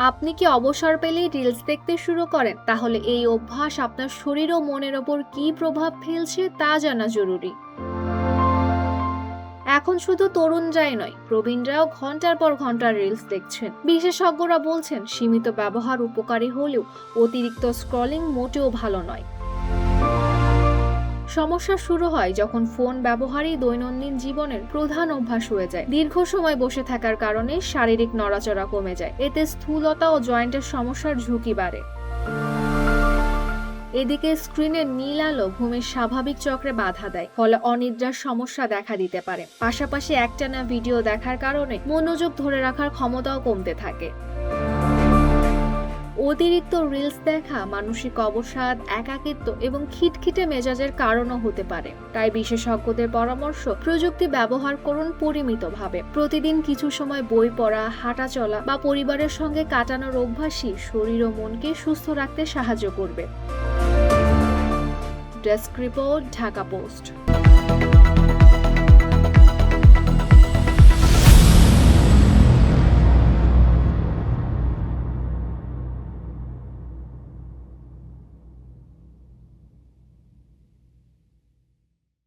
আপনি কি অবসর পেলেই রিলস দেখতে শুরু করেন? তাহলে এই অভ্যাস আপনার শরীর ও মনের ওপর কী প্রভাব ফেলছে তা জানা জরুরি। এখন শুধু তরুণরাই নয়, প্রবীণরাও ঘন্টার পর ঘন্টা রিলস দেখছেন। বিশেষজ্ঞরা বলছেন সীমিত ব্যবহার উপকারী হলেও অতিরিক্ত স্ক্রলিং মোটেও ভালো নয়। সমস্যা শুরু হয় যখন ফোন ব্যবহারই দৈনন্দিন জীবনের প্রধান অভ্যাস হয়ে যায়। দীর্ঘ সময় বসে থাকার কারণে শারীরিক নড়াচড়া কমে যায়, এতে স্থূলতা ও জয়েন্টের সমস্যার ঝুঁকি বাড়ে। এদিকে স্ক্রিনের নীল আলো ঘুমের স্বাভাবিক চক্রে বাধা দেয়, ফলে অনিদ্রার সমস্যা দেখা দিতে পারে। পাশাপাশি একটানা ভিডিও দেখার কারণে মনোযোগ ধরে রাখার ক্ষমতাও কমতে থাকে। অতিরিক্ত রিলস দেখা মানসিক অবসাদ, একাকিত্ব এবং খিটখিটে মেজাজের কারণও হতে পারে। তাই বিশেষজ্ঞদের পরামর্শ, প্রযুক্তি ব্যবহার করুন পরিমিতভাবে। প্রতিদিন কিছু সময় বই পড়া, হাঁটা চলা বা পরিবারের সঙ্গে কাটানোর অভ্যাসই শরীর ও মনকে সুস্থ রাখতে সাহায্য করবে। Desk report, Dhaka post.